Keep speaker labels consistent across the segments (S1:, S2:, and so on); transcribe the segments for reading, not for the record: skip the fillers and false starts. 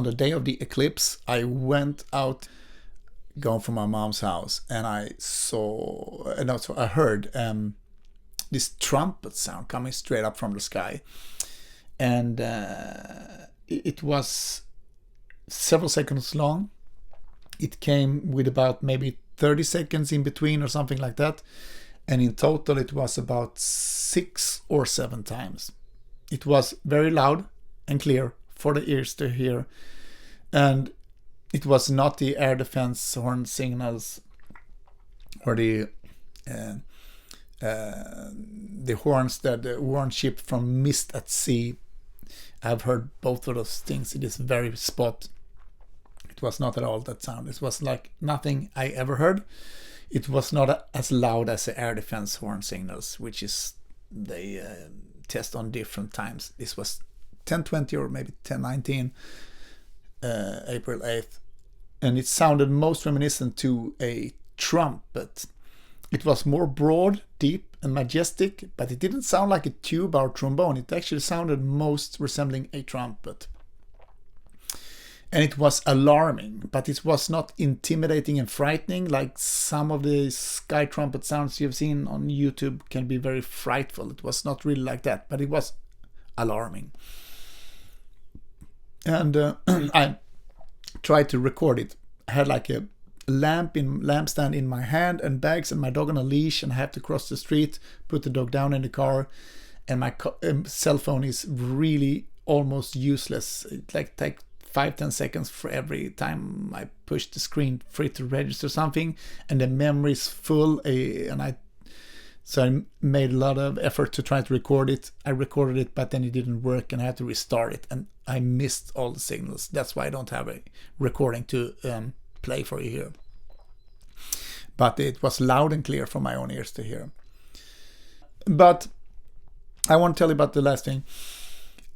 S1: On the day of the eclipse, I went out going from my mom's house, and I heard this trumpet sound coming straight up from the sky. And it was several seconds long. It came with about maybe 30 seconds in between or something like that. And in total, it was about 6 or 7 times. It was very loud and clear for the ears to hear. And it was not the air defense horn signals or the horns that warn ship from mist at sea. I've heard both of those things in this very spot. It was not at all that sound. It was like nothing I ever heard. It was not as loud as the air defense horn signals, which is they test on different times. This was 10:20 or maybe 10:19, April 8th. And it sounded most reminiscent to a trumpet. It was more broad, deep, and majestic, but it didn't sound like a tuba or trombone. It actually sounded most resembling a trumpet. And it was alarming, but it was not intimidating and frightening like some of the sky trumpet sounds you've seen on YouTube can be very frightful. It was not really like that, but it was alarming. And I tried to record it. I had like a lamp stand in my hand and bags and my dog on a leash, and I have to cross the street, put the dog down in the car, and my cell phone is really almost useless. It like takes 5-10 seconds for every time I push the screen for it to register something, and the memory is full. So I made a lot of effort to try to record it. I recorded it, but then it didn't work, and I had to restart it, and I missed all the signals. That's why I don't have a recording to play for you here. But it was loud and clear for my own ears to hear. But I want to tell you about the last thing.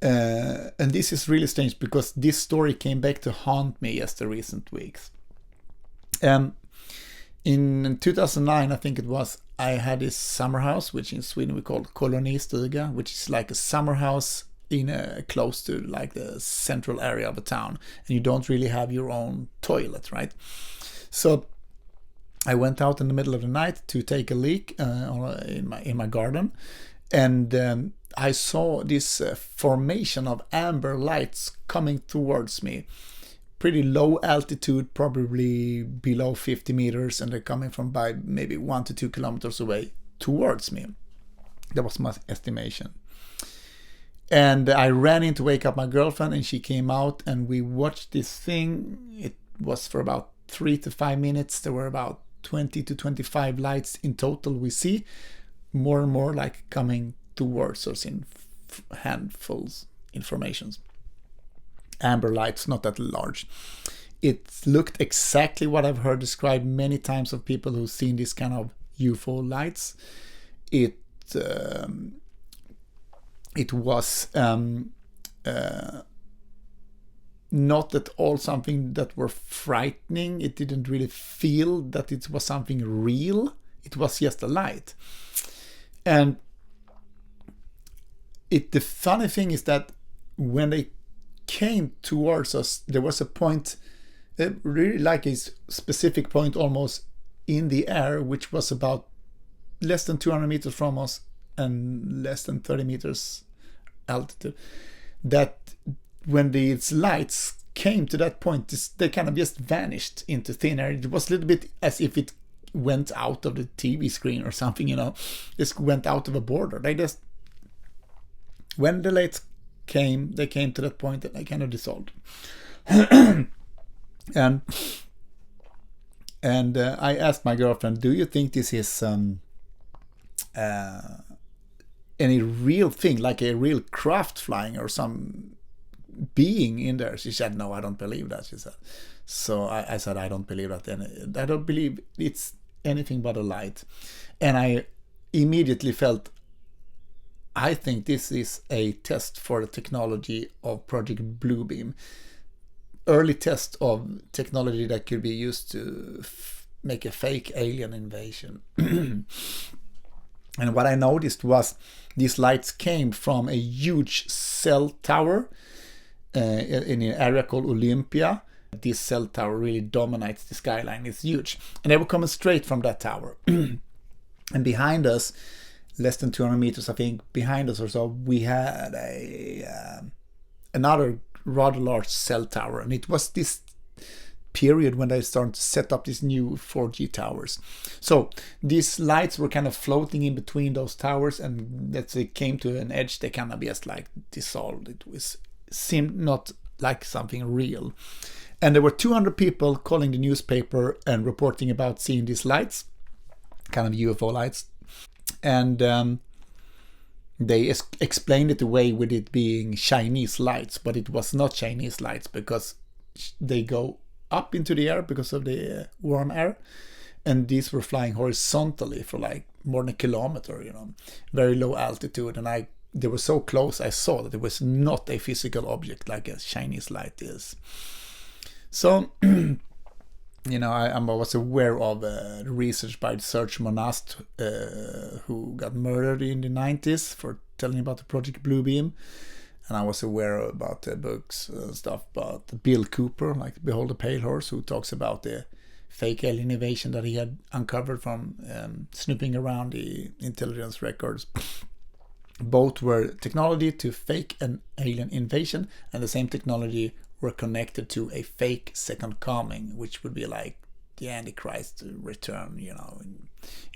S1: And this is really strange because this story came back to haunt me just the recent weeks. In 2009, I think it was, I had this summer house, which in Sweden we call kolonistuga, which is like a summer house in close to like the central area of a town, and you don't really have your own toilet, right? So I went out in the middle of the night to take a leak in my garden, and I saw this formation of amber lights coming towards me. Pretty low altitude, probably below 50 meters, and they're coming from by maybe 1 to 2 kilometers away towards me. That was my estimation. And I ran in to wake up my girlfriend, and she came out, and we watched this thing. It was for about 3 to 5 minutes. There were about 20 to 25 lights in total we see, more and more like coming towards us in handfuls informations. Amber lights, not that large. It looked exactly what I've heard described many times of people who've seen this kind of UFO lights. It was not at all something that were frightening. It didn't really feel that it was something real. It was just a light. And the funny thing is that when they came towards us, there was a point, really like a specific point almost in the air, which was about less than 200 meters from us and less than 30 meters altitude, that when these lights came to that point, they kind of just vanished into thin air. It was a little bit as if it went out of the TV screen or something, just went out of a border. They just, when the lights came, they came to that point that they kind of dissolved. and I asked my girlfriend, do you think this is any real thing, like a real craft flying or some being in there? She said, no, I don't believe that, she said. So I said, I don't believe that. And I don't believe it's anything but a light. And I immediately felt, I think this is a test for the technology of Project Bluebeam. Early test of technology that could be used to make a fake alien invasion. And what I noticed was these lights came from a huge cell tower in an area called Olympia. This cell tower really dominates the skyline. It's huge. And they were coming straight from that tower. And behind us, less than 200 meters, I think, behind us or so, we had another rather large cell tower. And it was this period when they started to set up these new 4G towers. So these lights were kind of floating in between those towers, and as they came to an edge, they kind of just like dissolved. Seemed not like something real. And there were 200 people calling the newspaper and reporting about seeing these lights, kind of UFO lights. And they explained it away with it being Chinese lights, but it was not Chinese lights because they go up into the air because of the warm air, and these were flying horizontally for like more than a kilometer, very low altitude, and they were so close I saw that it was not a physical object like a Chinese light is. So I was aware of research by Serge Monast, who got murdered in the 90s for telling about the Project Bluebeam. And I was aware about the books and stuff about Bill Cooper, like Behold the Pale Horse, who talks about the fake alien invasion that he had uncovered from snooping around the intelligence records. Both were technology to fake an alien invasion, and the same technology were connected to a fake second coming, which would be like the Antichrist return,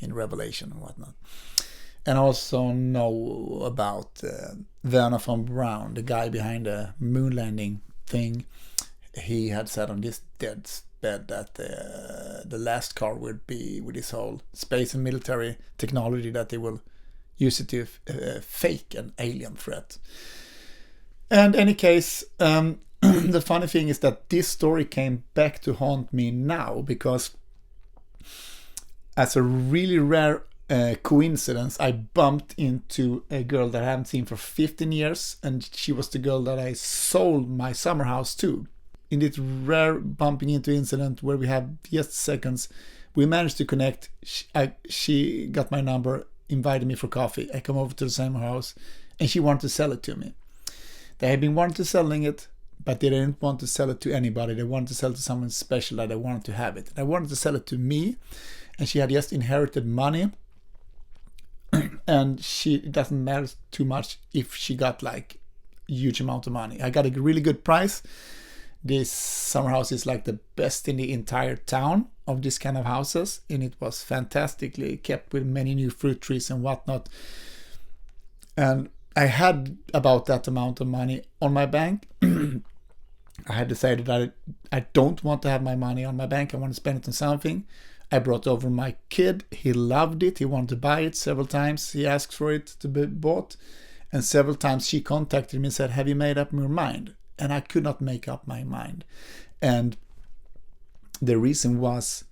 S1: in Revelation and whatnot. And also know about Werner von Braun, the guy behind the moon landing thing. He had said on this deathbed that the last car would be with this whole space and military technology, that they will use it to fake an alien threat. And in any case, the funny thing is that this story came back to haunt me now, because as a really rare coincidence, I bumped into a girl that I haven't seen for 15 years, and she was the girl that I sold my summer house to. In this rare bumping into incident where we have just seconds, we managed to connect. She got my number, invited me for coffee. I come over to the summer house, and she wanted to sell it to me. They had been wanting to selling it, but they didn't want to sell it to anybody. They wanted to sell it to someone special that they wanted to have it. They wanted to sell it to me, and she had just inherited money. And it doesn't matter too much if she got like a huge amount of money. I got a really good price. This summer house is like the best in the entire town of this kind of houses, and it was fantastically kept with many new fruit trees and whatnot. And I had about that amount of money on my bank. I had decided that I don't want to have my money on my bank. I want to spend it on something. I brought over my kid. He loved it. He wanted to buy it several times. He asked for it to be bought. And several times she contacted me and said, have you made up your mind? And I could not make up my mind. And the reason was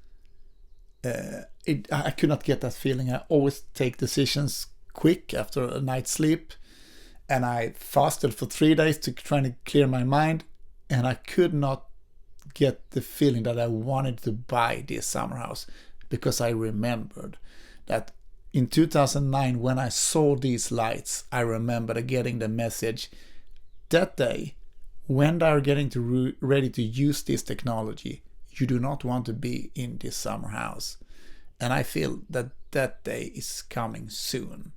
S1: I could not get that feeling. I always take decisions quick after a night's sleep. And I fasted for 3 days to try to clear my mind. And I could not get the feeling that I wanted to buy this summer house, because I remembered that in 2009 when I saw these lights, I remembered getting the message that day, when they are getting ready to use this technology, you do not want to be in this summer house. And I feel that that day is coming soon.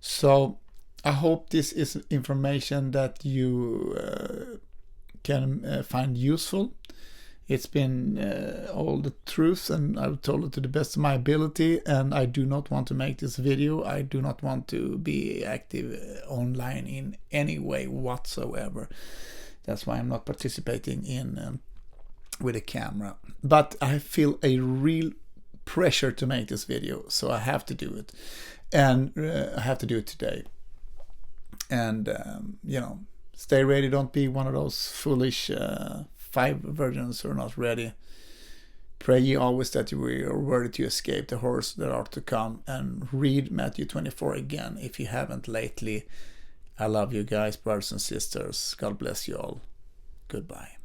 S1: So I hope this is information that you can find useful. It's been all the truth, and I've told it to the best of my ability, and I do not want to make this video. I do not want to be active online in any way whatsoever. That's why I'm not participating in with a camera. But I feel a real pressure to make this video, so I have to do it. And I have to do it today. And, stay ready. Don't be one of those foolish 5 virgins who are not ready. Pray ye always that you are worthy to escape the horrors that are to come. And read Matthew 24 again if you haven't lately. I love you guys, brothers and sisters. God bless you all. Goodbye.